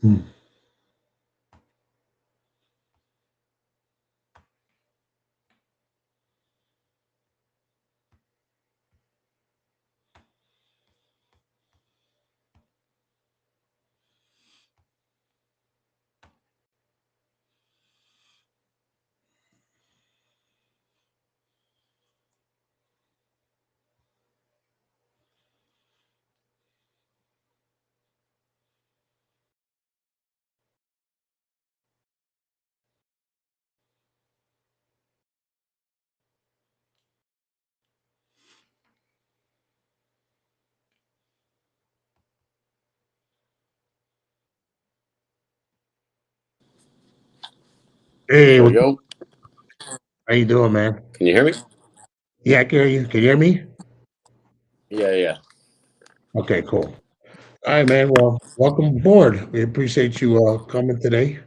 Hmm. Hey, Yo, yo, how you doing, man? can you hear me? Yeah, I can hear you. Can you hear me? Yeah, yeah. Okay, cool. All right, man. Well, welcome aboard. We appreciate you coming today.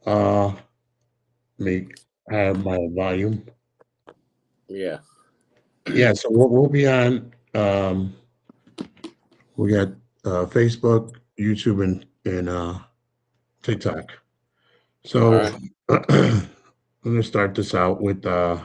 Uh, let me have my volume. Yeah. Yeah, so we'll be on. We got Facebook, YouTube, and TikTok. All So right. I'm gonna start this out with. I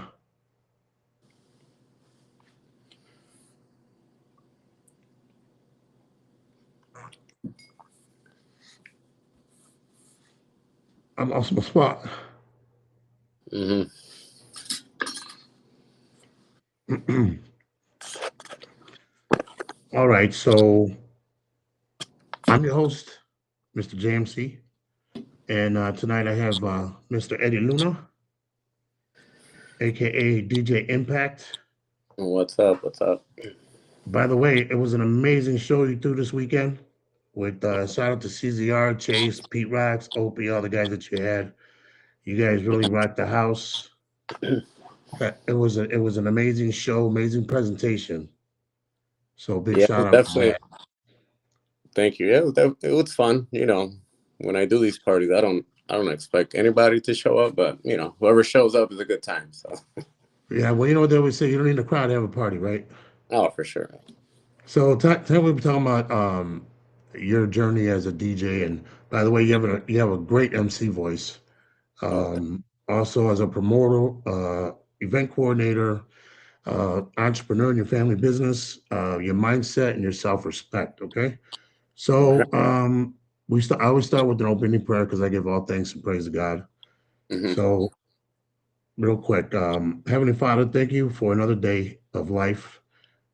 lost my spot. Mm-hmm. All right, so I'm your host, Mr. JMC, and tonight I have Mr. Eddie Luna, aka DJ Impact. What's up? What's up? By the way, it was an amazing show you threw this weekend. With shout out to CZR, Chase, Pete Rocks, Opie, all the guys that you had. You guys really rocked the house. It was an amazing show, amazing presentation. So big Yeah, it shout was out for definitely. that. Thank you. Yeah, it was fun. When I do these parties, I don't expect anybody to show up, but whoever shows up is a good time. So, Yeah, well, you know what they always say, you don't need a crowd to have a party, right? oh, for sure. So tell we were talking about your journey as a DJ, and by the way, you have a great MC voice. Oh, th- Also, as a promoter, event coordinator, entrepreneur in your family business, your mindset and your self respect. Okay, okay. so I always start with an opening prayer because I give all thanks and praise to God. Mm-hmm. So real quick, Heavenly Father, thank you for another day of life.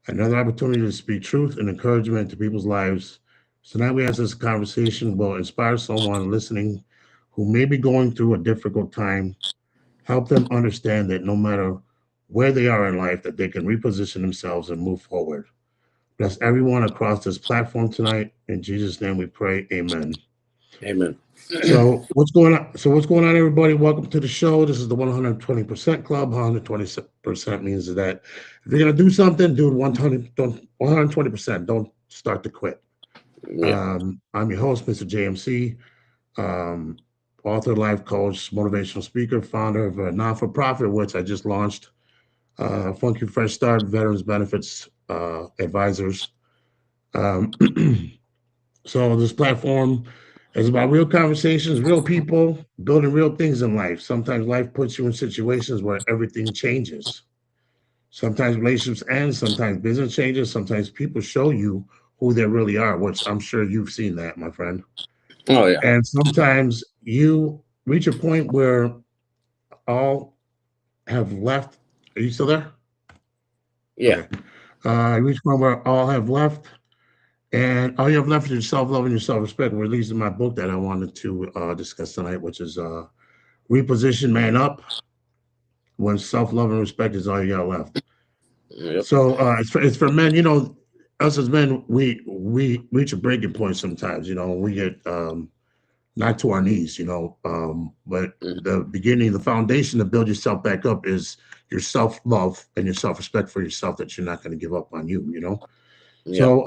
Another opportunity to speak truth and encouragement to people's lives. So now we ask this conversation will inspire someone listening who may be going through a difficult time, help them understand that no matter where they are in life, that they can reposition themselves and move forward. Bless everyone across this platform tonight. In Jesus' name we pray. Amen. Amen. So what's going on? So what's going on, everybody? Welcome to the show. This is the 120% Club. 120% means that if you're gonna do something, do it 120, don't 120%. Don't start to quit. Yeah. I'm your host, Mr. JMC, um, author, life coach, motivational speaker, founder of a non-for-profit, which I just launched, Funky Fresh Start Veterans Benefits Advisors. Um, So this platform is about real conversations, real people, building real things in life. Sometimes life puts you in situations where everything changes. Sometimes relationships end, sometimes business changes, sometimes people show you who they really are, which I'm sure you've seen that, my friend. Oh, yeah. And sometimes you reach a point where all have left. Are you still there? Yeah. Okay. You reach a point where all have left. And all you have left is your self love and your self respect. We're releasing my book that I wanted to discuss tonight, which is Reposition Man Up when self love and respect is all you got left. Yep. So it's for men. You know, us as men, we reach a breaking point sometimes. You know, we get not to our knees. You know, but Hmm. the beginning, the foundation to build yourself back up is your self love and your self respect for yourself. That you're not going to give up on you. You know, Yep. so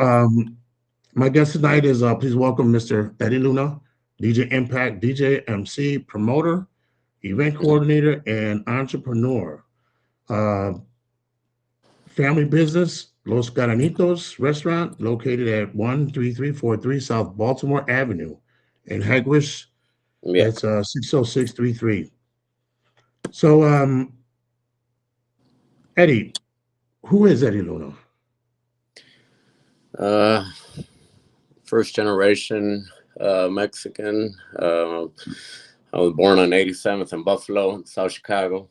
my guest tonight is please welcome Mr. Eddie Luna, DJ Impact, DJ MC, promoter, event Hmm. coordinator, and entrepreneur. Uh, family business, Los Garanitos restaurant, located at 13343 South Baltimore Avenue in Hegewisch. Yeah. That's 60633. So, Eddie, who is Eddie Luna? Uh, First generation Mexican. I was born on 87th in Buffalo, South Chicago.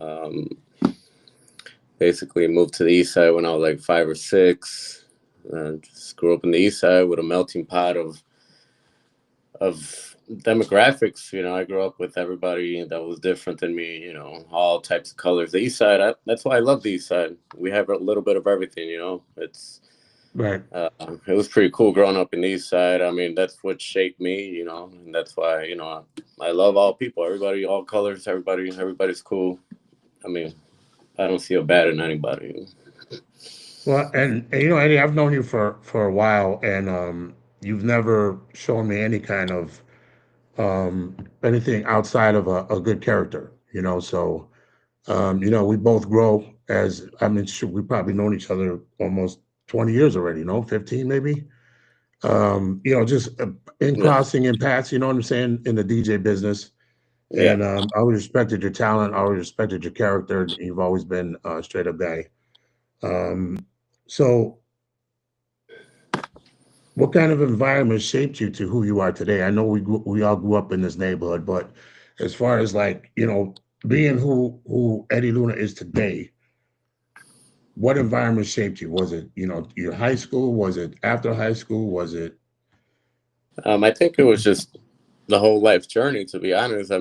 Um, Basically moved to the east side when I was like 5 or 6. Just grew up in the east side with a melting pot of demographics. I grew up with everybody that was different than me. All types of colors. The east side. That's why I love the east side. We have a little bit of everything. Right. It was pretty cool growing up in the east side. I mean, that's what shaped me. And that's why I love all people. Everybody, all colors. Everybody's cool. I mean, I don't see a bad in anybody. Well, and Eddie, I've known you for a while, and you've never shown me any kind of anything outside of a good character. So we both grow as I mean, shoot, we probably known each other almost 20 years already. 15 maybe. Just in Yeah, crossing and paths. You know what I'm saying, in the DJ business. yeah. And I always respected your talent. I always respected your character. And you've always been a straight up guy. Um, so, what kind of environment shaped you to who you are today? I know we all grew up in this neighborhood, but as far as like being who Eddie Luna is today, what environment shaped you? Was it your high school? Was it after high school? Was it I think it was just the whole life journey. To be honest, I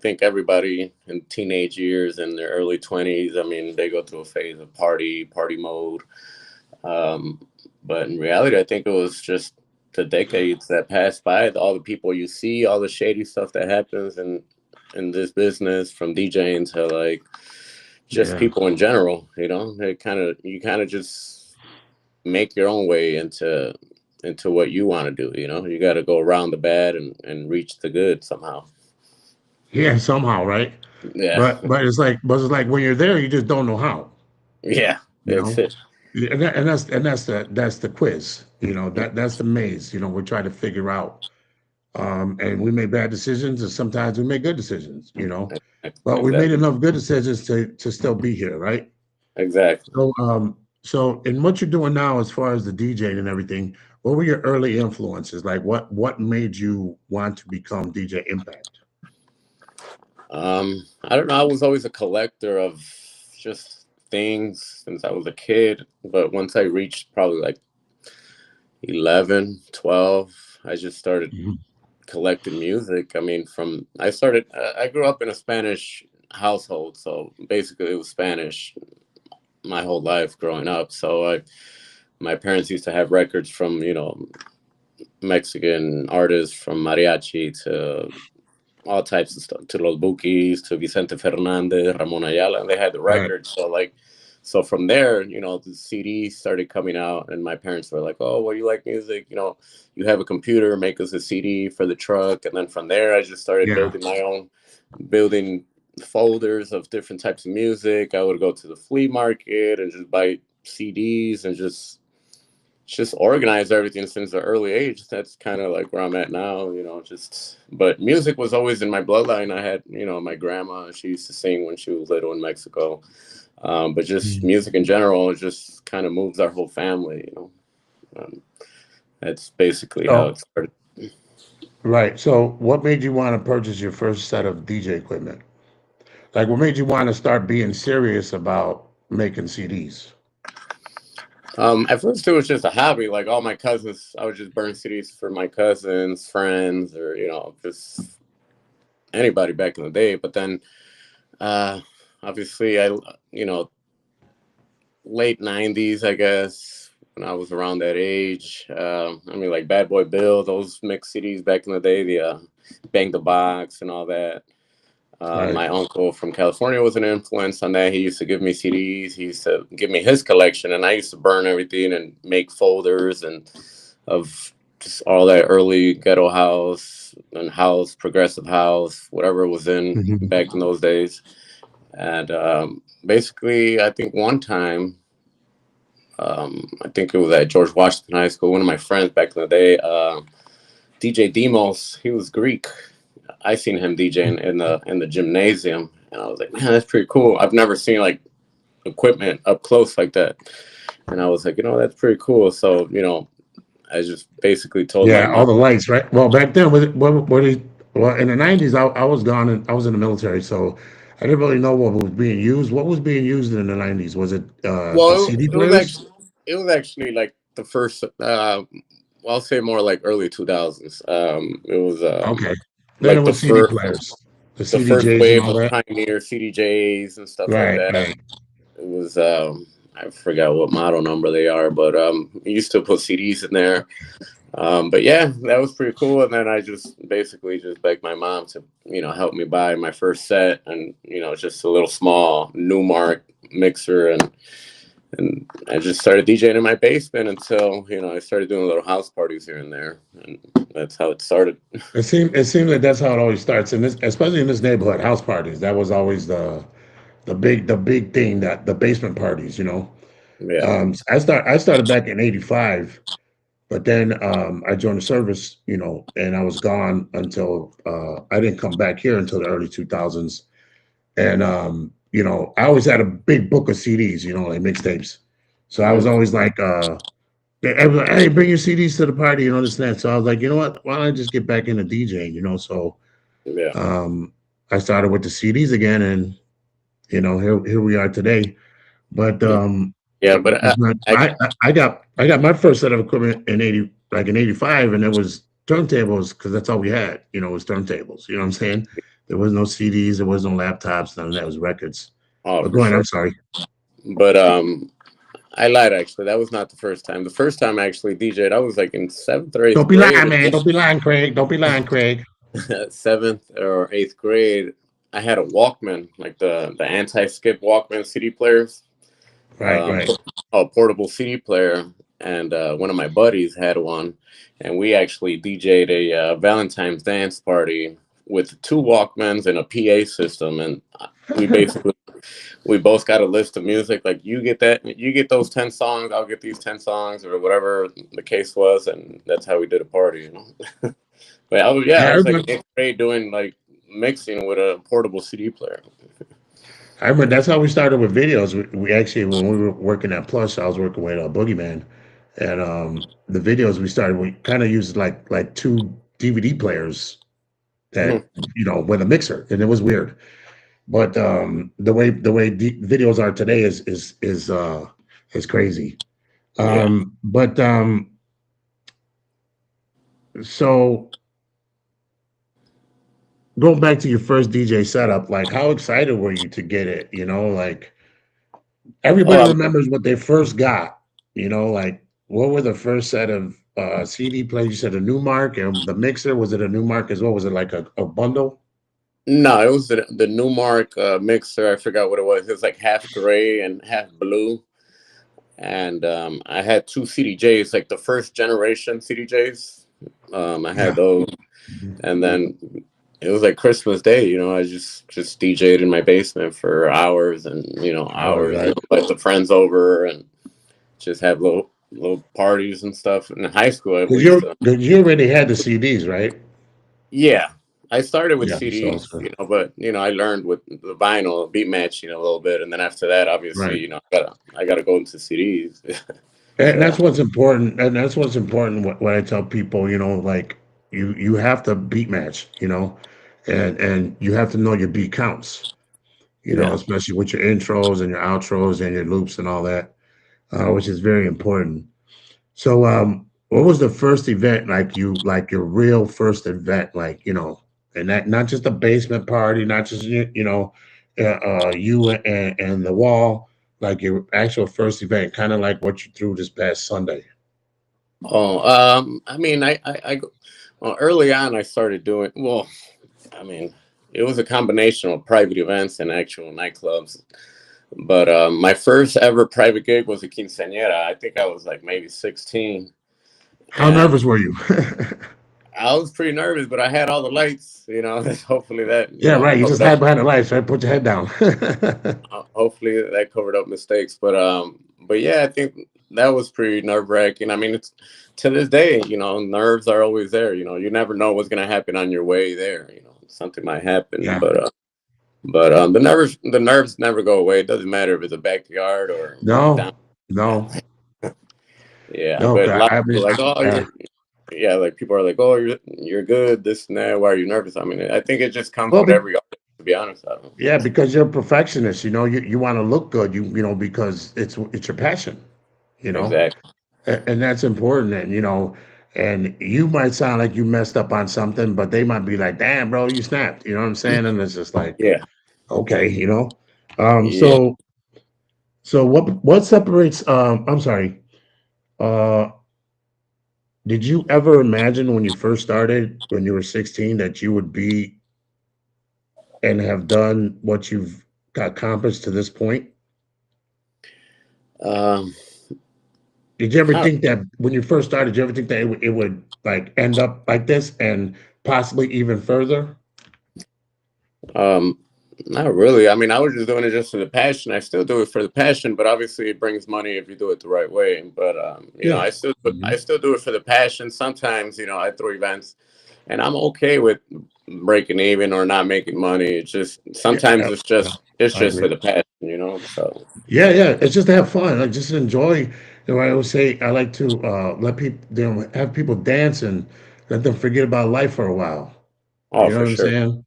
think everybody in teenage years and their early 20s. I mean, they go through a phase of party mode. Um, but in reality, I think it was just the decades that passed by, all the people you see, all the shady stuff that happens in this business, from DJing to like just yeah? people in general. You kind of just make your own way into what you want to do. You got to go around the bad and reach the good somehow. Yeah, somehow, right? Yeah, But it's like when you're there, you just don't know how. yeah, You that's know, it. and that's the quiz. That's the maze. We're trying to figure out. And we make bad decisions, and sometimes we make good decisions. But we made Exactly, enough good decisions to still be here, right? exactly. So in what you're doing now, as far as the DJing and everything, what were your early influences? Like, what made you want to become DJ Impact? I don't know. I was always a collector of just things since I was a kid. But once I reached probably like 11, 12, I just started Mhm. collecting music. I mean, I grew up in a Spanish household. So basically, it was Spanish my whole life growing up. My parents used to have records from, Mexican artists, from mariachi to all types of stuff, to Los Bukis, to Vicente Fernandez, Ramon Ayala, and they had the Right. records. So from there, the CDs started coming out, and my parents were like, "Oh, well, you like music? You have a computer, make us a CD for the truck." And then from there, I just started Yeah. building folders of different types of music. I would go to the flea market and just buy CDs and just organize everything since an early age. That's kind of like where I'm at now, but music was always in my bloodline. I had, my grandma, she used to sing when she was little in Mexico. But just Mhm. music in general, it just kind of moves our whole family. Um, that's basically how So it started. right. So what made you want to purchase your first set of DJ equipment? Like, what made you want to start being serious about making CDs? At first, it was just a hobby. Like all my cousins, I would just burn CDs for my cousins, friends, or just anybody back in the day. But then, uh, obviously, you know, late '90s, I guess, when I was around that age. Like Bad Boy Bill, those mix CDs back in the day, the Bang the Box and all that. Right. My uncle from California was an influence on that. He used to give me CDs. He used to give me his collection, and I used to burn everything and make folders and of just all that early ghetto house and house, progressive house, whatever was in Mhm. back in those days. And basically, I think one time, I think it was at George Washington High School. One of my friends back in the day, DJ Demos. He was Greek. I seen him DJing in the gymnasium, and I was like, man, that's pretty cool. I've never seen like equipment up close like that, and I was like, that's pretty cool. So I just basically told my Yeah, all mom. the lights, right? Well, back then, well, in the 90s, I was gone and I was in the military, so I didn't really know what was being used. What was being used in the 90s? Was it the Well, CD players? it was actually like the first. I'll say more like early 2000s. It was Okay. Then it like was CD players, the the first CDJs and wave all of that. Pioneer CDJs and stuff like Right, that. right. It was I forgot what model number they are, but we used to put CDs in there. But yeah, that was pretty cool. And then I just basically just begged my mom to help me buy my first set, and just a little small Newmark mixer, and I just started DJing in my basement until I started doing little house parties here and there, and that's how it started. It seems like that's how it always starts in this, especially in this neighborhood. House parties. That was always the big thing, that the basement parties. Yeah. I started back in '85. But then I joined the service, and I was gone until I didn't come back here until the early 2000s. And I always had a big book of CDs, like mixtapes. So I was Mhm. always like, hey, bring your CDs to the party and understand. So I was like, you know what? Why don't I just get back into DJing? So Yeah. um, I started with the CDs again, and here we are today. But Yeah. Yeah. But I I got my first set of equipment in '85, and it was turntables because that's all we had. It was turntables. You know what I'm saying? There was no CDs, there was no laptops, none of that. It was records. oh, But for go ahead. sure. I'm sorry. But I lied, actually. That was not the first time. The first time I actually DJ'd, I was like in seventh or Don't eighth be lying, grade. man. Don't be lying, Craig. Don't be lying, Craig. Seventh or eighth grade, I had a Walkman, like the anti-skip Walkman CD players, Right, um, right. a portable CD player, and one of my buddies had one, and we actually DJ'd a Valentine's dance party with two Walkmans and a PA system, and we basically we both got a list of music. Like, you get those 10 songs, I'll get these 10 songs, or whatever the case was, and that's how we did a party. But Yeah, I I was like in remember. eighth grade doing like mixing with a portable CD player. I remember that's how we started with videos. We actually, when we were working at Plush, I was working with Boogeyman, and the videos we started, we kind of used like two DVD players that Mhm. with a mixer, and it was weird. But the way videos are today is crazy. Yeah. But so going back to your first DJ setup, like how excited were you to get it? Like everybody Oh, remembers what they first got. Like what were the first set of CD players? You said a Newmark, and the mixer, was it a Newmark as well? Was it like a bundle? no, it was the Newmark mixer. I forgot what it was. It was like half gray and half blue. And I had two CDJs, like the first generation CDJs. I had Yeah. those, and then it was like Christmas Day. I just DJ'd in my basement for hours and Hours, hours. right? Let the friends over and just have little parties and stuff. In high school, at Because least. you already had the CDs, right? Yeah, I started with Yeah. So, CDs, but I learned with the vinyl beat match, a little bit, and then after that, obviously, right. I gotta go into CDs. And So that's what's important. And that's what's important. What I tell people, like you have to beat match, and you have to know your beat counts, yeah. especially with your intros and your outros and your loops and all that, which is very important. So, what was the first event like your real first event, and that not just a basement party, not just you and the wall, like your actual first event, kind of like what you threw this past Sunday. Oh, I mean, well, early on, I started doing well. I mean, it was a combination of private events and actual nightclubs. But my first ever private gig was a quinceañera. I think I was like maybe 16, How and nervous were you? I was pretty nervous, but I had all the lights. Hopefully that Yeah, right. You just covered up. hide behind the lights, right? Put your head down. Hopefully that covered up mistakes. But yeah, I think that was pretty nerve wracking. I mean, it's to this day, nerves are always there. You never know what's gonna happen on your way there. Something might happen, Yeah. but the nerves never go away. It doesn't matter if it's a backyard or down. No, Yeah, no, yeah. no. But a lot of I people was, are like, oh, yeah, like people are like, oh, you're good, this and that. Why are you nervous? I mean, I think it just comes well, with every artist. To be honest, I don't. yeah, because you're a perfectionist. You want to look good. Because it's your passion. You know, Exactly. and that's important. And you might sound like you messed up on something, but they might be like, "Damn, bro, you snapped." You know what I'm saying? And it's just like, Yeah, okay, you know. Um, yeah. so so what separates? I'm sorry. Uh, did you ever imagine when you first started, when you were 16, that you would be and have done what you've accomplished to this point? Um, Did you ever I think that when you first started, did you ever think that it would like end up like this and possibly even further? Um, Not really. I mean, I was just doing it just for the passion. I still do it for the passion, but obviously it brings money if you do it the right way. But Yeah. I Mhm. still do it for the passion. Sometimes, I throw events, and I'm okay with breaking even or not making money. It's just Yeah, sometimes yeah, yeah. it's I just for agree. the passion. So Yeah, yeah. It's just to have fun. Like just enjoy. I always say I like to let people, have people dance and let them forget about life for a while. oh, You know for what I'm sure. saying?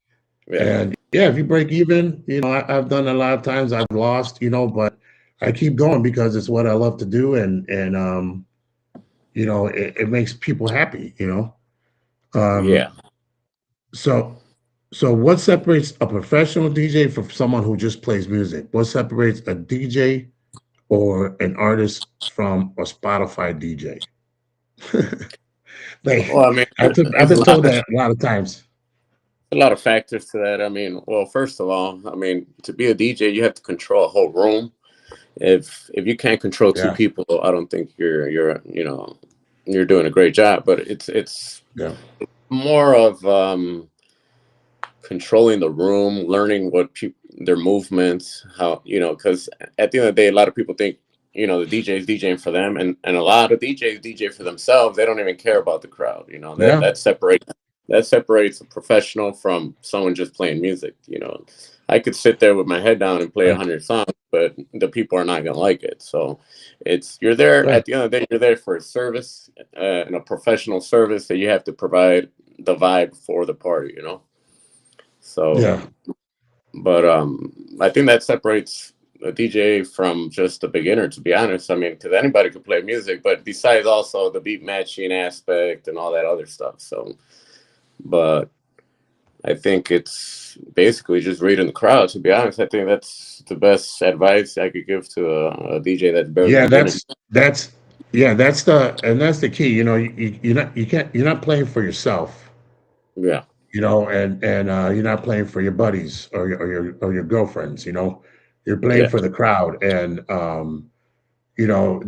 Yeah, And yeah, if you break even, I've done a lot of times. I've lost, but I keep going because it's what I love to do, and it makes people happy. yeah. Um, so so what separates a professional DJ from someone who just plays music? What separates a DJ or an artist from a Spotify DJ? Like Well, I mean, I've there's been told that a lot of times. a lot of factors to that. I mean, well, first of all, I mean, to be a DJ, you have to control a whole room. If you can't control two Yeah, people, I don't think you're doing a great job. But it's yeah, more of controlling the room, learning what people their movements, how because at the end of the day, a lot of people think the DJ is DJing for them, and a lot of DJs DJ for themselves. They don't even care about the crowd. That yeah. that separates a professional from someone just playing music. I could sit there with my head down and play a Right, hundred songs, but the people are not gonna like it. So you're there right. at the end of the day. You're there for a service and a professional service that you have to provide the vibe for the party. So, Yeah. but I think that separates a DJ from just a beginner. To be honest, I mean, because anybody could play music, but besides also the beat matching aspect and all that other stuff. So, but I think it's basically just reading the crowd. To be honest, I think that's the best advice I could give to a DJ that's barely Yeah, beginning. that's yeah, that's the key. You're not playing for yourself, Yeah, and you're not playing for your buddies or your girlfriends. You're playing yeah, for the crowd, and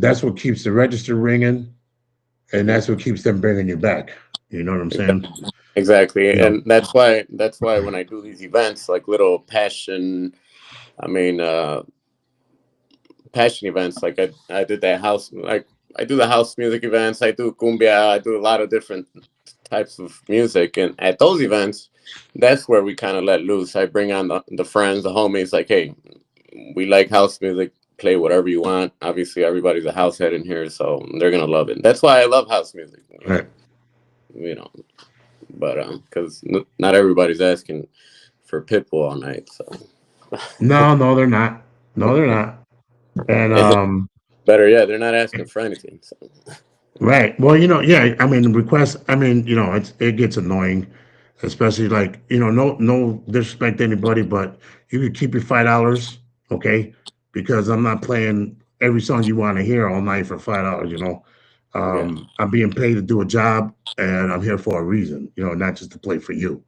that's what keeps the register ringing, and yeah. that's what keeps them bringing you back. You know what I'm saying? Exactly, You know, and that's why when I do these events, like little passion, I mean, passion events. Like I did that house, like I do the house music events. I do cumbia. I do a lot of different types of music, and at those events, that's where we kind of let loose. I bring on the friends, the homies. Like, hey, we like house music. Play whatever you want. Obviously, everybody's a house head in here, so they're gonna love it. That's why I love house music. right? You know, but because not everybody's asking for Pitbull all night. So No, no, they're not. No, they're not. And better yet, they're not asking for anything. So right. Well, yeah. I mean, requests. I mean, it gets annoying, especially like no disrespect to anybody, but you could keep your $5, okay? Because I'm not playing every song you want to hear all night for $5. yeah. I'm being paid to do a job, and I'm here for a reason. Not just to play for you.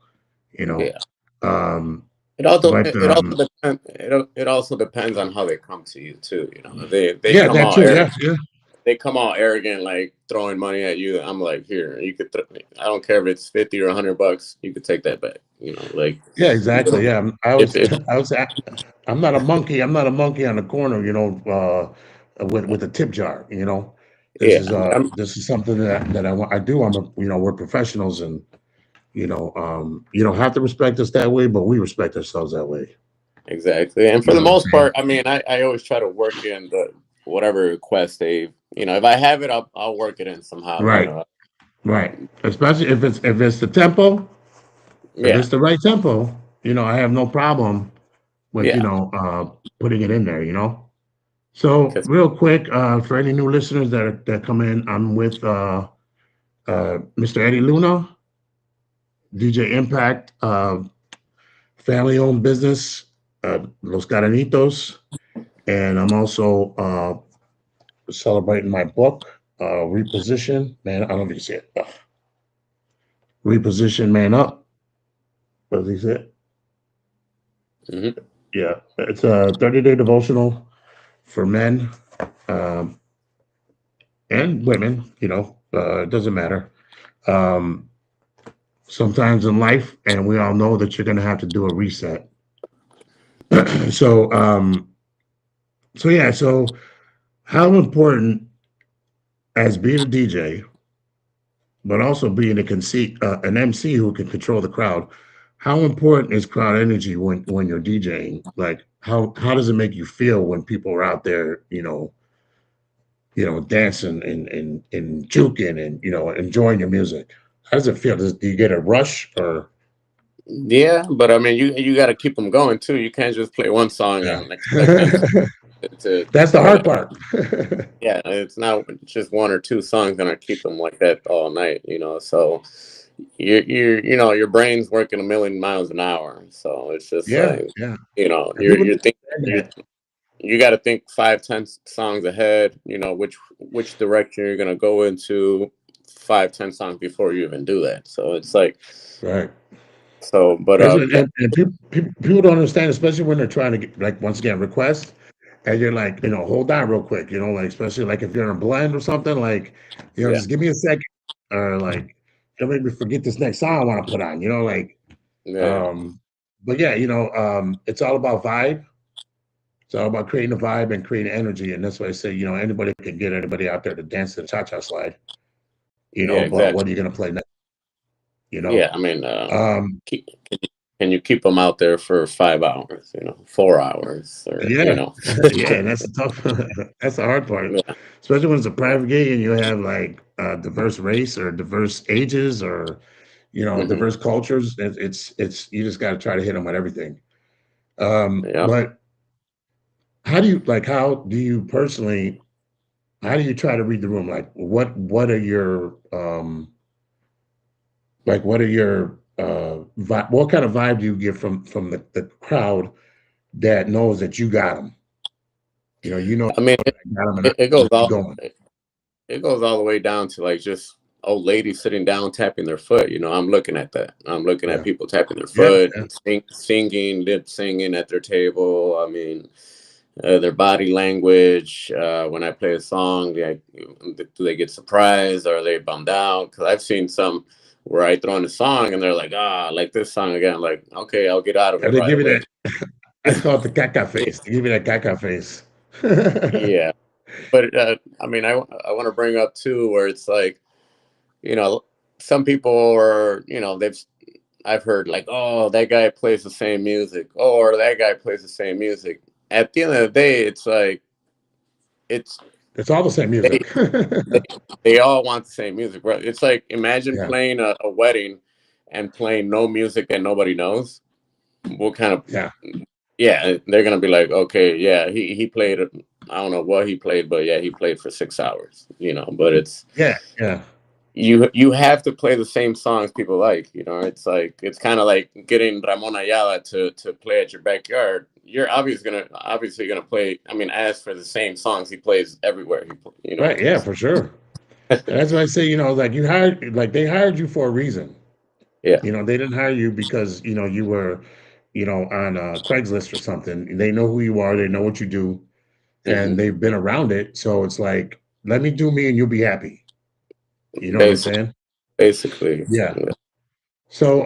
You know, Yeah. um, It also but it also depends it also depends on how they come to you too. They yeah, come that all too. Yeah, arrogant. yeah, They come all arrogant, like throwing money at you. I'm like, here, you could. I don't care if it's 50 or $100. You could take that back. Like yeah. you Exactly. know, Yeah. I if was, I was. I'm not a monkey. I'm not a monkey on the corner. with a tip jar. You know, Yeah, this is something that I do. We're professionals, and you don't have to respect us that way, but we respect ourselves that way. exactly. And You for know the what I'm most saying? part, I mean, I always try to work in the whatever request they, if I have it, I'll work it in somehow. Right, right. Especially if it's the tempo, if Yeah, it's the right tempo, I have no problem with yeah. putting it in there. So 'Cause- real quick, for any new listeners that come in, I'm with Mr. Eddie Luna, DJ Impact, family-owned business, Los Caranitos, and I'm also celebrating my book, Reposition. Man, I don't know if you see it. Reposition Man Up. What does he say? mhm. Yeah, it's a 30-day devotional for men um, and women. It doesn't matter. Um, Sometimes in life, and we all know that you're going to have to do a reset. so, so how important as being a DJ, but also being an MC who can control the crowd. How important is crowd energy when you're DJing? Like, how does it make you feel when people are out there, dancing and juking and enjoying your music? How does it feel? Do you get a rush or? Yeah, but I mean, you got to keep them going too. You can't just play one song Yeah. and expect them to That's the for hard the part. yeah. It's not just one or two songs gonna keep them like that all night. So your brain's working a million miles an hour. So it's just Yeah, like yeah. And you're people you're need think to you understand you got to think 5, 10 songs ahead. Which direction you're gonna go into 5, 10 songs before you even do that. So it's like that. Right. but And people don't understand, especially when they're trying to get, like, once again, requests, and you're like, hold on real quick, like, especially like if you're in a blend or something, like, yeah, just give me a second, or like, don't make me forget this next song I want to put on, like, yeah, um, but yeah, it's all about vibe. It's all about creating a vibe and creating energy, and that's why I say, anybody can get anybody out there to dance to the cha-cha slide, yeah, but exactly. what are you gonna play next, you Yeah, know? I mean, Um, can you keep them out there for 5 hours? 4 hours, or Yeah, yeah, and that's the tough. That's the hard part, yeah, especially when it's a yeah, private gig and you have like diverse race or diverse ages or hmm, diverse cultures. It's you just got to try to hit them with everything. yeah. But how do you like? How do you personally? How do you try to read the room? Like, what are your what are your what kind of vibe do you get from the crowd that knows that you got them? I mean, I got them, and I it, it just goes keep all going. it goes all the way down to like just old ladies sitting down tapping their foot. I'm looking at that. I'm looking at Yeah. people tapping their Yeah, foot, yeah. singing, lip singing at their table. I mean, their body language. When I play a song, do they get surprised? Or are they bummed out? Because I've seen some where I throw in a song and they're like, like this song again. I'm like, okay, I'll get out of And it they right give you away. that, I call it the caca Yeah, face. They give you that caca face. yeah. But I mean, I want to bring up too where it's like, you know, some people are, I've heard like, oh, that guy plays the same music, or that guy plays the same music. At the end of the day, it's like it's It's all the same they music. they, they all want the same music, right? It's like imagine Yeah, playing a wedding and playing no music that nobody knows. What kind of yeah, yeah, they're gonna be like, okay, yeah, he played. I don't know what he played, but yeah, he played for 6 hours. But it's yeah, yeah. you have to play the same songs people like. It's like it's kind of like getting Ramon Ayala to play at your backyard. You're obviously gonna play. I mean, ask for the same songs he plays everywhere. Right, yeah, for sure. And that's why I say, like like they hired you for a reason. Yeah. They didn't hire you because, you were, on Craigslist or something. They know who you are, they know what you do, and Hmm. they've been around it. So it's like, let me do me and you'll be happy. You know what I'm Basically, saying? basically. Yeah. So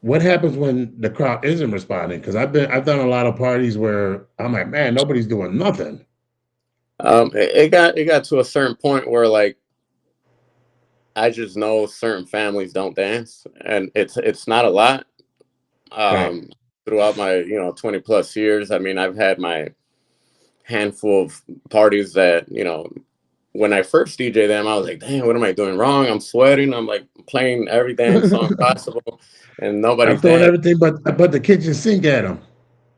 what happens when the crowd isn't responding? Because I've done a lot of parties where I'm like, man, nobody's doing nothing. It got to a certain point where like I just know certain families don't dance, and it's not a lot. Right. Um, Throughout my 20 plus years, I mean, I've had my handful of parties that when I first DJ them, I was like, damn, what am I doing wrong? I'm sweating. I'm like playing every dang song possible, and I'm nobody's throwing dancing. everything but the kitchen sink at them.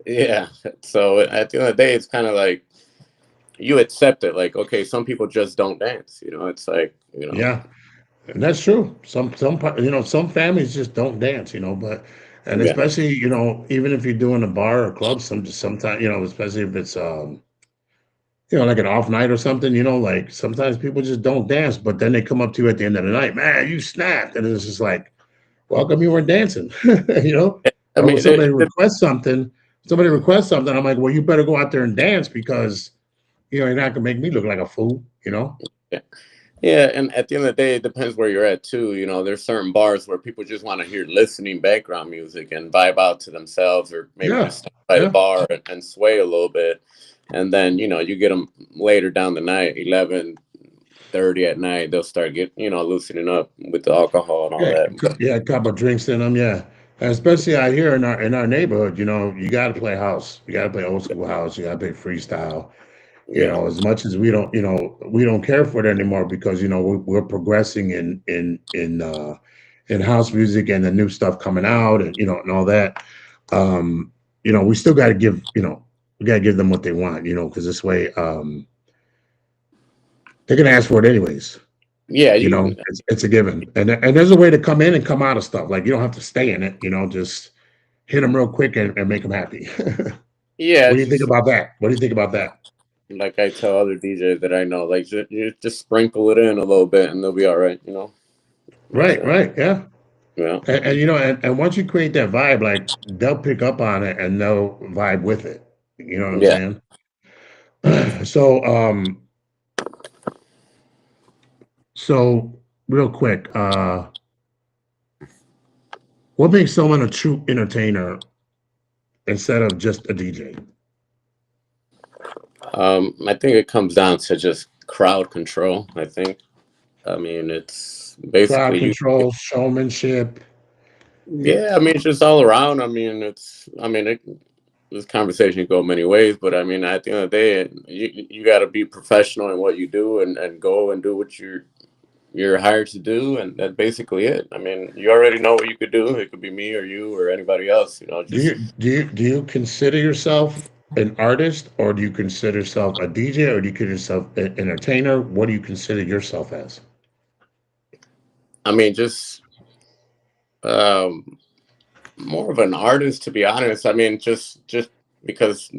Yeah. So at the end of the day, it's kind of like you accept it. Like, okay, some people just don't dance. It's like, Yeah, and that's true. Some families just don't dance. But and yeah, especially even if you're doing a bar or club, sometimes especially if it's like an off night or something. Like sometimes people just don't dance, but then they come up to you at the end of the night, man, you snapped, and it's just like, well, how come you weren't dancing? you know, I or when mean, somebody requests something, I'm like, well, you better go out there and dance because you're not gonna make me look like a fool. yeah. Yeah, and at the end of the day, it depends where you're at too. There's certain bars where people just want to hear listening background music and vibe out to themselves, or maybe Yeah, just stand by the yeah. bar and sway a little bit. And then you get them later down the night, 11:30 at night, they'll start loosening up with the alcohol and all Yeah, that. yeah, a couple of drinks in them, yeah. And especially out here in our neighborhood, you got to play house. You got to play old school house. You got to play freestyle. Yeah, As much as we don't care for it anymore because we're progressing in house music and the new stuff coming out and all that. Um, we still got to give them what they want, because this way they're gonna ask for it anyways. yeah, It's a given, and there's a way to come in and come out of stuff. Like you don't have to stay in it. Just hit them real quick and make them happy. yeah. What do It's you think just about that? What do you think about that? like I tell other DJs that I know, like just sprinkle it in a little bit, and they'll be all right. That's Right, it. right, yeah. Yeah, And once you create that vibe, like they'll pick up on it and they'll vibe with it. You know what I'm yeah. saying? So, so real quick, what makes someone a true entertainer instead of just a DJ? I think it comes down to just crowd control. I think. I mean, it's Crowd basically you. control, showmanship. Yeah, I mean, it's just all around. This conversation can go many ways, but I mean, at the end of the day, you got to be professional in what you do and go and do what you're hired to do, and that's basically it. I mean, you already know what you could do. It could be me or you or anybody else. Do Just you do you do you consider yourself an artist, or do you consider yourself a DJ, or do you consider yourself an entertainer? What do you consider yourself as? just um, more of an artist, to be honest. I mean, just because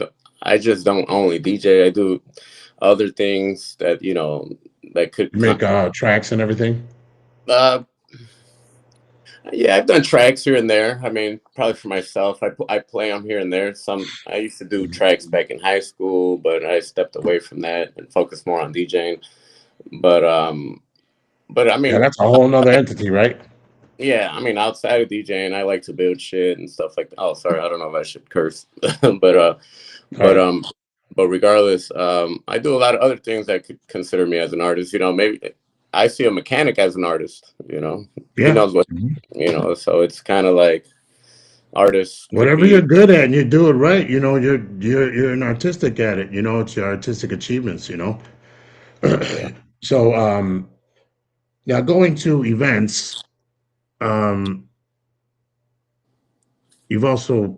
I just don't only DJ. I do other things that that could. You make tracks and everything. Uh, yeah, I've done tracks here and there. I mean, probably for myself. I play them here and there. I used to do tracks back in high school, but I stepped away from that and focused more on DJing. But I Yeah, mean, that's a whole nother entity, right? yeah, I mean, outside of DJing, I like to build shit and stuff like that. Oh, sorry, I don't know if I should curse, but All but right. um, but regardless, I do a lot of other things that could consider me as an artist. Maybe I see a mechanic as an artist. He Yeah. knows what Mhm. So it's kind of like artists could Whatever you're be. good at and you do it right, you're an artistic at it. It's your artistic achievements. Yeah. So now going to events, um, you've also,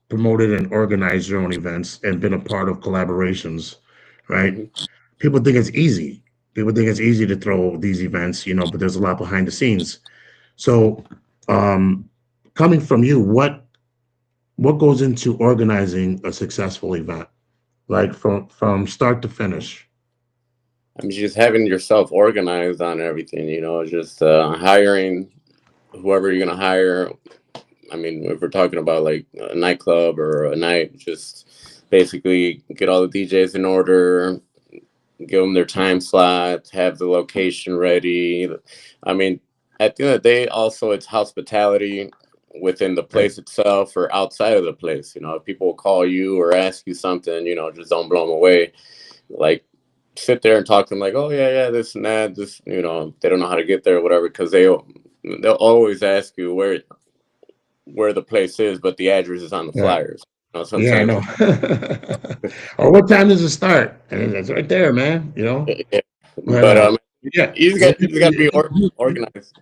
promoted and organized your own events and been a part of collaborations, right? hmm People think it's easy. People think it's easy to throw these events, but there's a lot behind the scenes. So, um, coming from you, what goes into organizing a successful event, like from start to finish? I mean, just having yourself organized on everything. Just hiring whoever you're gonna hire. I mean, if we're talking about like a nightclub or a night, just basically get all the DJs in order, give them their time slots, have the location ready. I mean, at the end of the day, also it's hospitality. within the Right. place itself or outside of the place. If people call you or ask you something, just don't blow them away. Like, sit there and talk to them like, oh yeah, yeah, this and that. This, they don't know how to get there or whatever, because they'll always ask you where the place is, but the address is on the Yeah. flyers. Yeah, I Sometimes. know. Or what time does it start? And it's right there, man. Yeah. But But yeah, you got to be organized.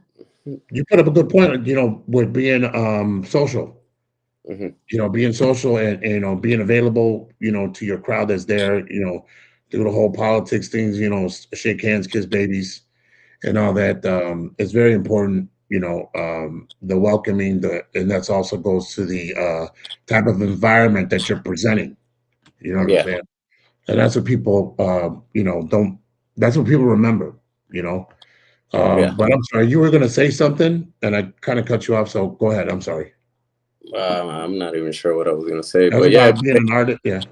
you put up a good point. With being social. Hmm. Being social and being available. To your crowd that's there. Do the whole politics things. Shake hands, kiss babies, and all that. It's very important. The welcoming, and that's also goes to the type of environment that you're presenting. You know what I'm Yeah, saying? And that's what people, don't. That's what people remember. You know. yeah. But I'm sorry, you were going to say something, and I kind of cut you off. So go ahead. I'm sorry. I'm not even sure what I was gonna say, That was but yeah, about being an artist. Yeah.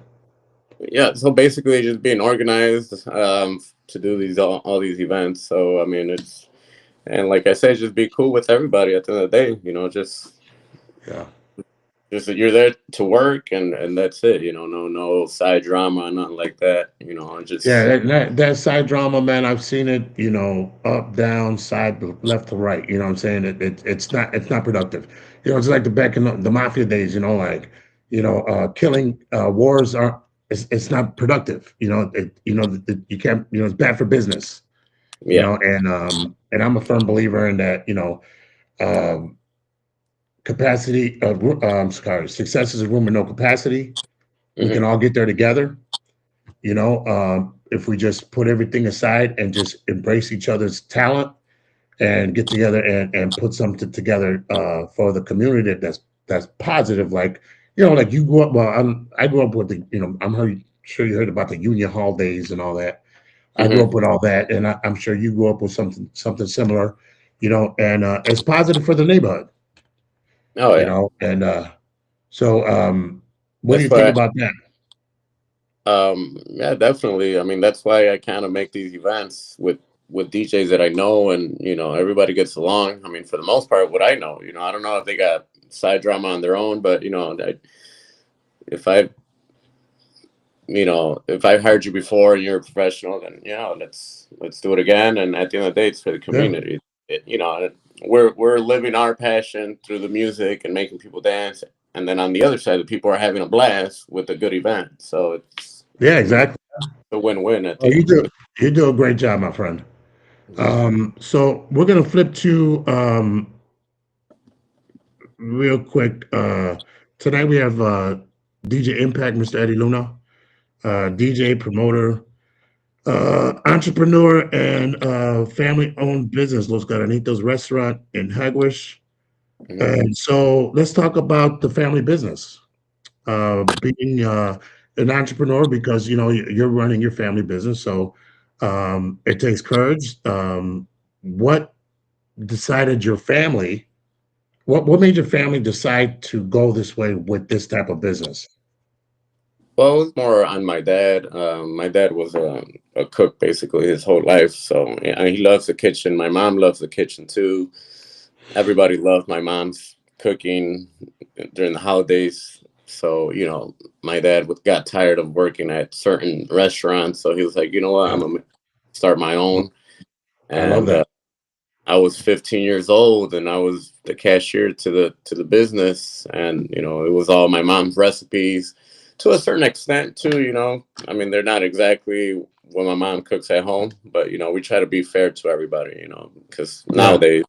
yeah. So basically, just being organized to do all these events. So I mean, and like I said, just be cool with everybody at the end of the day. Yeah. Just that you're there to work, and that's it. No side drama, nothing like that. And Yeah, just that side drama, man. I've seen it, up, down, side, left to right. You know what I'm saying? It's not productive. It's like the back in the mafia days. Killing wars are it's not productive. You can't. It's bad for business. yeah. And I'm a firm believer in that. Um, capacity. Sorry, success is a room with no capacity. We Hmm. can all get there together. If we just put everything aside and just embrace each other's talent and get together and put something together for the community that's positive. Like, like you grew up. Well, I grew up with sure you heard about the Union Hall days and all that. I grew up Hmm. with all that, and I'm sure you grew up with something similar. And it's positive for the neighborhood. Oh yeah. And so what do you That's think why. about that? Yeah, definitely. I mean, that's why I kind of make these events with DJs that I know, and everybody gets along. I mean, for the most part, what I know, I don't know if they got side drama on their own, but if I, if I've heard you before and you're a professional, then let's do it again. And at the end of the day, it's for the Yeah. community. We're living our passion through the music and making people dance, and then on the other side, the people are having a blast with a good event. So it's Yeah, you know exactly. a win-win at Oh, the you end. do you do a great job, my friend. So we're gonna flip to real quick. Tonight we have DJ Impact, Mr. Eddie Luna, DJ promoter, entrepreneur, and family-owned business, Los Garanitos Restaurant in Hagwish. Mhm. And so let's talk about the family business. Being an entrepreneur, because you're running your family business, so it takes courage. What decided your family? What made your family decide to go this way with this type of business? Well, it was more on my dad. My dad was a cook basically his whole life, so yeah, he loves the kitchen. My mom loves the kitchen too. Everybody loved my mom's cooking during the holidays. So my dad got tired of working at certain restaurants, so he was like, you know what, Yeah, I'm gonna start my own. I love And that. I was 15 years old, and I was the cashier to the business, and it was all my mom's recipes to a certain extent too. I mean, they're not exactly what my mom cooks at home, but we try to be fair to everybody. Because Yeah, nowadays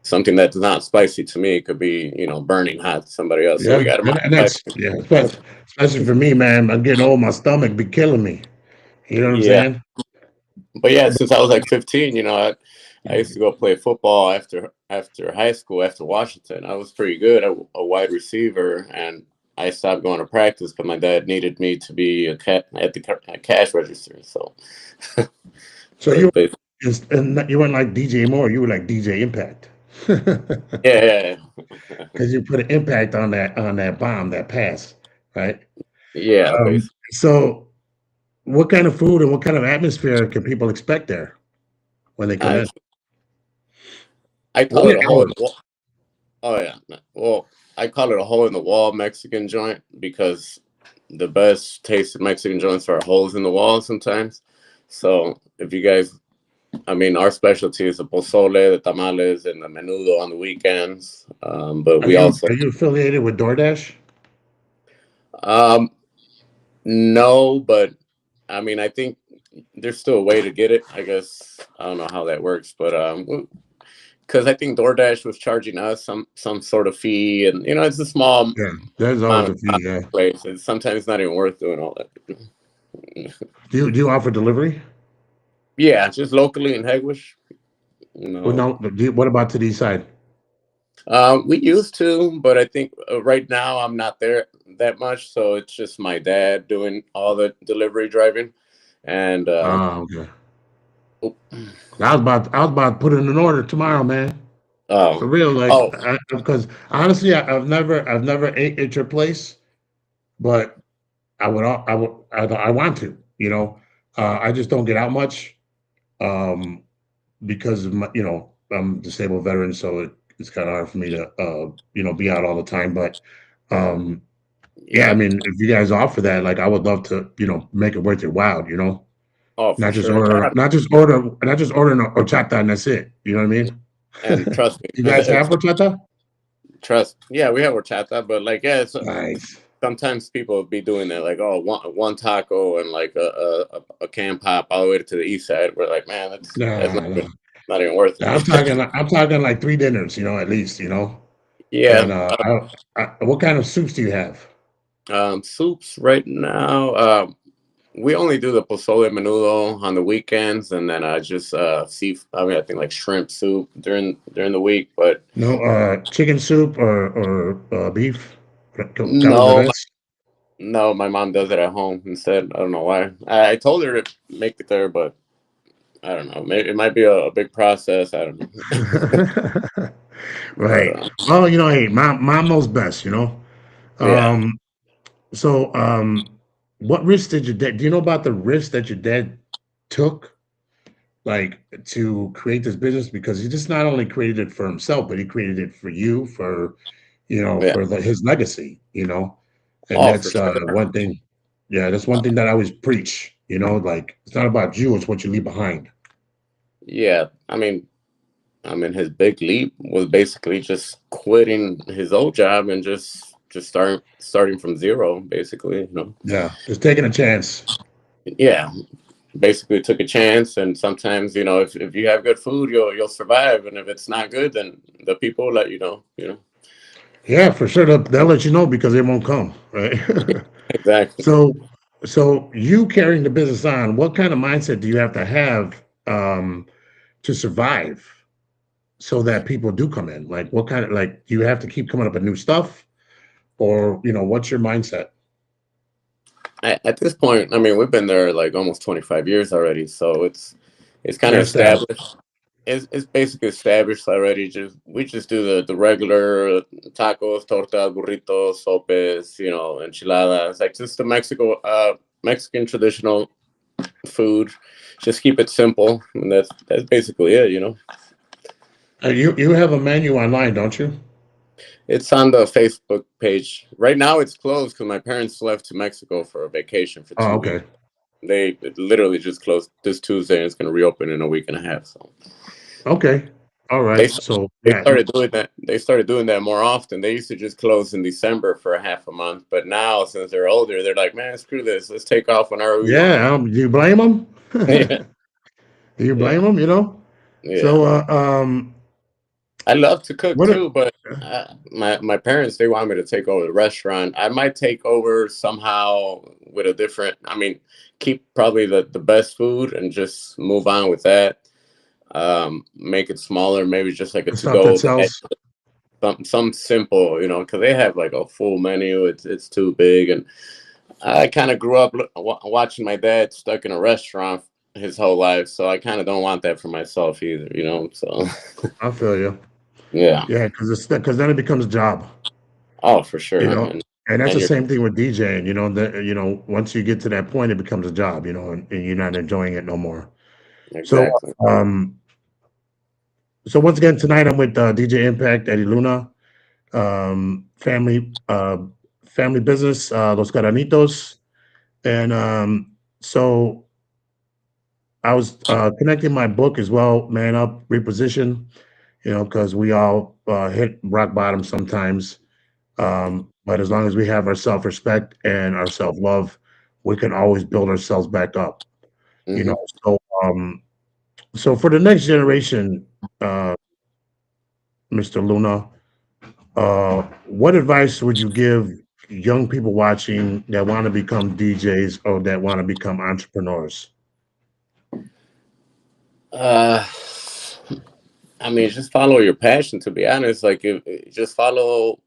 something that's not spicy to me could be burning hot to somebody else. So yeah, we got to and modify. that's yeah, especially for me, man. I'm getting old. My stomach be killing me. You know what I'm Yeah, saying? but yeah, since I was like 15, I used to go play football after high school, after Washington. I was pretty good, a wide receiver, and I stopped going to practice because my dad needed me to be at the cash register. So, So so basically, and you weren't like DJ Moore. You were like DJ Impact. yeah, yeah, Because you put an impact on that bomb, that pass, right? yeah, basically. So, what kind of food and what kind of atmosphere can people expect there when they come I in? I What call are it a hole in hours? the wall. Oh yeah. Well, I call it a hole in the wall Mexican joint because the best tasted Mexican joints are holes in the wall sometimes. So if you guys, I mean, our specialty is the pozole, the tamales, and the menudo on the weekends. But we also, Are you affiliated with DoorDash? um, no, but I mean, I think there's still a way to get it. I guess I don't know how that works, but because I think DoorDash was charging us some sort of fee, and it's a small Yeah, there's always amount a of fee. Yeah. place. It's sometimes not even worth doing all that. Do you offer delivery? Yeah, just locally in Hegewisch. Well, No, no. What about to the east side? we used to, but I think right now I'm not there that much, so it's just my dad doing all the delivery driving, and Ah, okay. oh, I was about to put in an order tomorrow, man. For oh, real, like, oh, because honestly, I've never ate at your place, but I want to. I just don't get out much, um, because of I'm a disabled veteran, so it's kind of hard for me to be out all the time. But um, yeah, I yeah, mean, if you guys offer that, like, I would love to make it worth your while. oh, for Not just sure. order, an horchata and that's it. You know what I And mean? trust me, You guys have horchata? yeah, we have horchata, but like, yeah, it's Nice. sometimes people will be doing that, like, oh, one taco and like a can pop all the way to the east side. We're like, man, that's Nah, nah. not even worth I'm it. talking like three dinners, at least. And Yeah, what kind of soups do you have? soups right now. We only do the pozole menudo on the weekends, and then just see. I mean, I think like shrimp soup during the week, but No, chicken soup or beef? no, Calaveras? no, my mom does it at home instead. I don't know why. I told her to make it there, but I don't know. Maybe it might be a big process. I don't know. but Right. Well, hey, mom knows best. yeah, Um, so, what risk did your dad? Do you know about the risk that your dad took, like, to create this business? Because he just not only created it for himself, but he created it for you, yeah. for his legacy. And Oh, for that's sure. one thing. Yeah, that's one thing that I always preach. Like, it's not about you; it's what you leave behind. Yeah, I mean, his big leap was basically just quitting his old job and just starting from zero, basically. Yeah, just taking a chance. Yeah, basically took a chance, and sometimes if you have good food, you'll survive, and if it's not good, then the people will let you know. Yeah, for sure. They'll let you know because they won't come, right? Exactly. so, so you carrying the business on, what kind of mindset do you have to have to survive so that people do come in? Like, what kind of, like, do you have to keep coming up with new stuff, or what's your mindset? At this point, I mean, we've been there like almost 25 years already, so it's kind of You're established. established. It's basically established already. We just do the regular tacos, tortas, burritos, sopes, enchiladas, like just the Mexican traditional food. Just keep it simple, and that's basically it. You have a menu online, don't you? It's on the Facebook page. Right now it's closed because my parents left to Mexico for a vacation for Oh, 2 weeks. okay. They literally just closed this Tuesday and it's going to reopen in a week and a half. So Okay. All they right. st- So, they yeah. started doing that. They started doing that more often. They used to just close in December for a half a month, but now since they're older, they're like, man, screw this. Let's take off whenever we want. Yeah. Do you blame them? Yeah, Do you yeah, blame them? yeah. So, I love to cook what? too, but my parents, they want me to take over the restaurant. I might take over somehow with a different. I mean, keep probably the best food and just move on with that. Make it smaller, maybe just like a The to stuff that go. sells. Some simple, because they have like a full menu. It's too big, and I kind of grew up watching my dad stuck in a restaurant his whole life, so I kind of don't want that for myself either. So I feel you. yeah. Yeah, because then it becomes a job, Oh, for you sure. know. And that's And the you're same thing with DJing. That once you get to that point, it becomes a job. And you're not enjoying it no more. So, exactly. so once again tonight I'm with DJ Impact, Eddie Luna. family family business, Los Caranitos, and so I was connecting my book as well, Man Up, Reposition, because we all hit rock bottom sometimes. But as long as we have our self respect and our self love, we can always build ourselves back up. You know, Hmm. so so for the next generation, uh, Mr. Luna, what advice would you give young people watching that want to become DJs or that want to become entrepreneurs? Uh, I mean, just follow your passion. To be honest, like just follow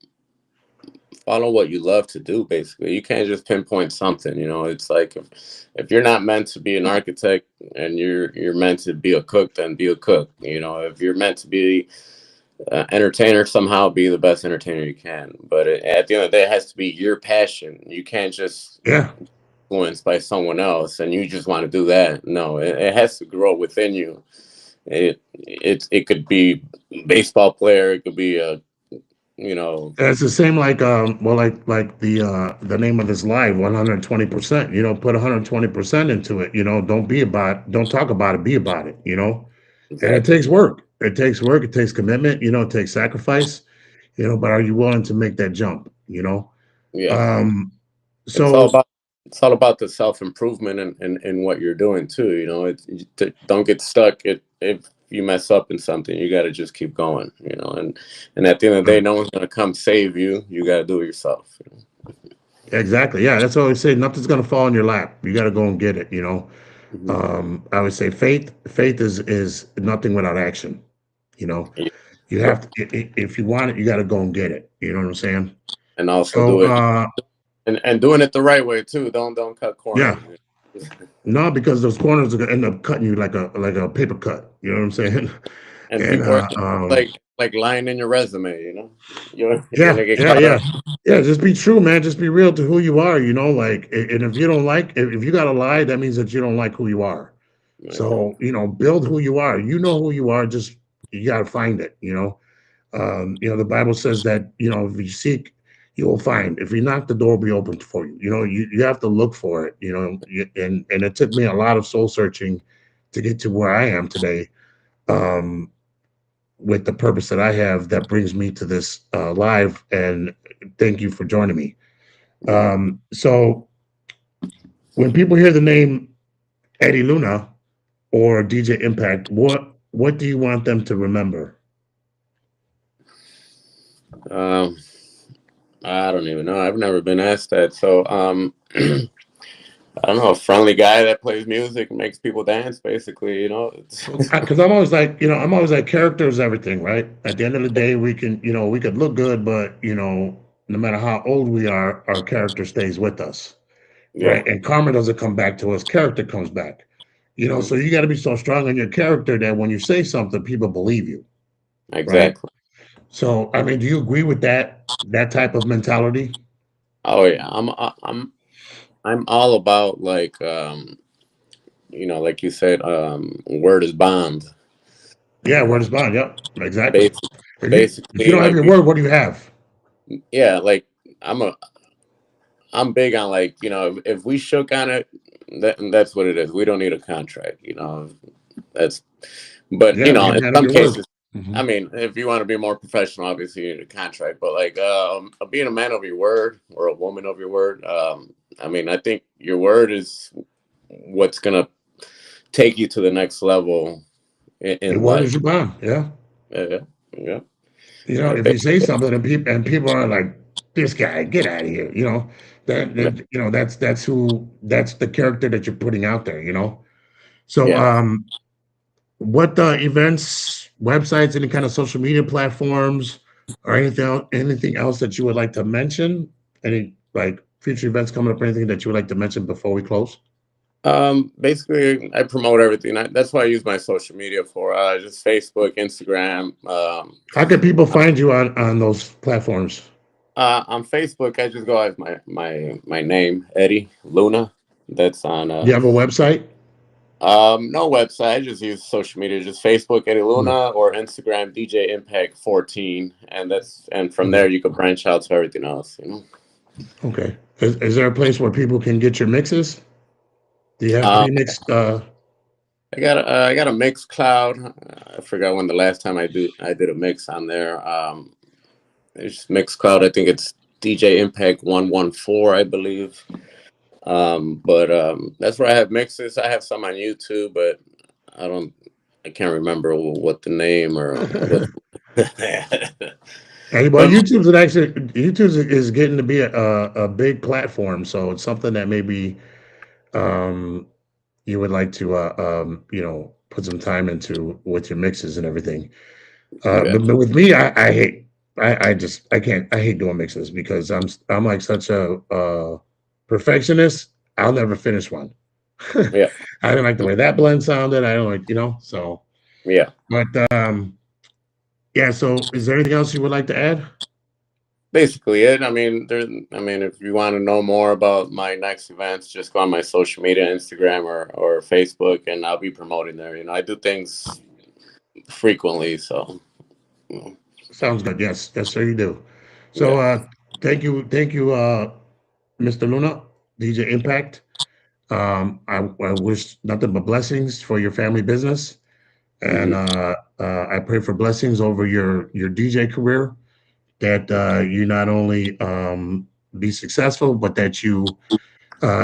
what you love to do. Basically, you can't just pinpoint something. You know, it's like if you're not meant to be an architect and you're meant to be a cook, then be a cook. You know, if you're meant to be entertainer, somehow be the best entertainer you can. But at the end of the day, it has to be your passion. You can't just Yeah, influenced by someone else and you just want to do that. No, it has to grow within you. It could be baseball player, it could be a you know it's the same like well like the name of this live 120%. Put 120% into it. Don't talk about it, be about it. And it exactly. takes work. It takes work. It takes commitment. It takes sacrifice. But are you willing to make that jump? Yeah, Um, it's all so about the self improvement and what you're doing too. You know, don't get stuck. If you mess up in something, you got to just keep going. You know, and at the end of the day, um, no one's gonna come save you. You got to do it yourself. exactly, yeah. That's what I always say. Nothing's gonna fall in your lap. You got to go and get it. Hmm. I would say faith is nothing without action. You know, you Yep. have to if you want it, you got to go and get it. You know what I'm saying? And also So do it and doing it the right way too. Don't cut yeah, corners. no, because those corners are gonna end up cutting you like a paper cut. You know what I'm saying? And And people are like lying in your resume. You know, you're yeah, gonna get yeah, caught yeah, up. yeah. Just be true, man. Just be real to who you are. Like, and if you don't like, if you got to lie, that means that you don't like who you are. Exactly. So build who you are. You know who you are. Just you got to find it. The Bible says that if you seek, you will find. If you knock, the door will be open for you. You have to look for it. And it took me a lot of soul searching to get to where I am today. Um, with the purpose that I have that brings me to this live. And thank you for joining me. Yeah. So when people hear the name Eddie Luna or DJ Impact, what do you want them to remember? Um, I don't even know. I've never been asked that. So, I don't know. A friendly guy that plays music and makes people dance. Basically, you know. Because I'm always like, character is everything, right? At the end of the day, we could look good, but no matter how old we are, our character stays with us, Yeah. right? And karma doesn't come back to us; character comes back. Hmm. So you got to be so strong in your character that when you say something, people believe you, right? Exactly. So, I mean, do you agree with that type of mentality? Oh yeah. I'm all about like like you said, word is bond. Yeah, word is bond. Yep, exactly. Basic, If you basically, don't have like your word, what do you have? yeah, like I'm a I'm big on like if we shook on it, that's what it is. We don't need a contract. That's but Yeah, be a in man of some your word. cases, Hmm. I mean, if you want to be more professional, obviously you need a contract. But like being a man of your word or a woman of your word, I mean, I think your word is what's gonna take you to the next level Your in word life. is your bond. Yeah. Yeah, yeah, If you say something and people are like, "This guy, get out of here," yeah, that's the character that you're putting out there. So, yeah. what events, websites, any kind of social media platforms, or anything else that you would like to mention? Any like future events coming up, or anything that you would like to mention before we close? Basically, I promote everything. That's what I use my social media for. Just Facebook, Instagram. How can people find you on those platforms? On Facebook, I just go as my name, Eddie Luna. That's on Do you have a website? No website. I just use social media, just Facebook Eddie Mm, Luna or Instagram DJ Impact 14, and from mm. there you could branch out to everything else. You know. Okay. Is there a place where people can get your mixes? Do you have Um, pre-mixed? I got a mix cloud. I forgot when the last time I did a mix on there. It's mix cloud. I think it's DJ Impact 114, I believe. But that's where I have mixes. I have some on YouTube, but I don't. I can't remember what the name or what. Hey, well, But YouTube is getting to be a big platform, so it's something that maybe um, you would like to put some time into with your mixes and everything. yeah, But with me, I hate I can't I hate doing mixes because I'm like such a perfectionist. I'll never finish one. yeah, I didn't like the way that blend sounded. I don't like so. yeah. But yeah. So is there anything else you would like to add? Basically it. I mean, if you want to know more about my next events, just go on my social media, Instagram or Facebook, and I'll be promoting there. You know, I do things frequently, so you know, Sounds good. Yes, yes, sir, you do. So yeah. thank you, Mr. Luna, DJ Impact. I wish nothing but blessings for your family business, and Hmm. I pray for blessings over your DJ career. That you not only be successful, but that you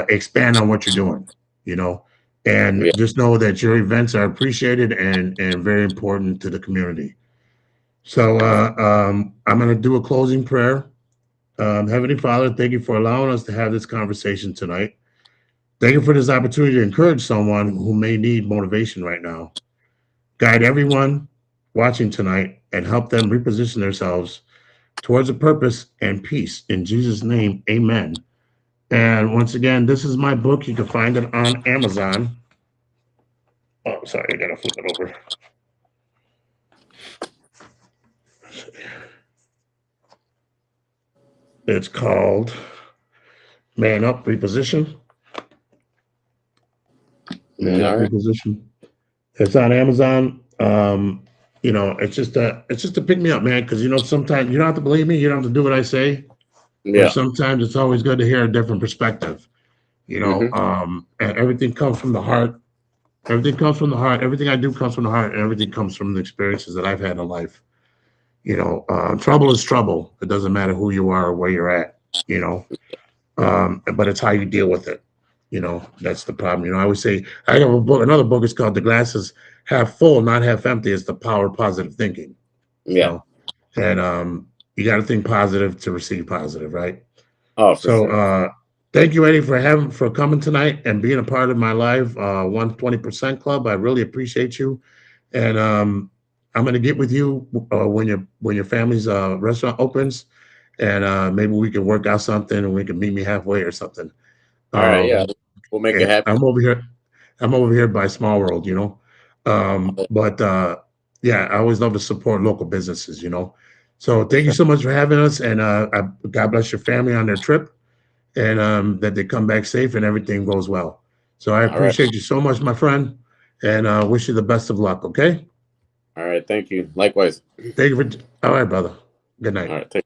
expand on what you're doing. You know, and Yeah. just know that your events are appreciated and very important to the community. So I'm going to do a closing prayer. Heavenly Father, thank you for allowing us to have this conversation tonight. Thank you for this opportunity to encourage someone who may need motivation right now. Guide everyone watching tonight and help them reposition themselves towards a purpose and peace. In Jesus' name, amen. And once again, this is my book. You can find it on Amazon. Oh, sorry, I got to flip it over. It's called Man Up Reposition. Man Up All right. Reposition. It's on Amazon. It's just to pick me up, man. Because sometimes you don't have to believe me. You don't have to do what I say. But Yeah. sometimes it's always good to hear a different perspective. Hmm. And everything comes from the heart. Everything comes from the heart. Everything I do comes from the heart, and everything comes from the experiences that I've had in life. Trouble is trouble. It doesn't matter who you are or where you're at. You know, but it's how you deal with it. That's the problem. I always say I have a book. Another book is called "The Glass is Half Full, Not Half Empty." It's the power of positive thinking. Yeah. And you got to think positive to receive positive, right? Oh, for So sure. thank you, Eddie, for coming tonight and being a part of my live 120% club. I really appreciate you, and I'm going to get with you when your family's restaurant opens, and maybe we can work out something, and we can meet me halfway or something. All right. Yeah. Um, We'll make it yeah, happen. I'm over here by Small World. But yeah, I always love to support local businesses. So For thank you sure. so much for having us, and God bless your family on their trip, and that they come back safe and everything goes well. So I All right. appreciate you so much, my friend, and wish you the best of luck. Okay. All right. Thank you. Likewise. Thank you for. All right, brother. Good All night. right. Take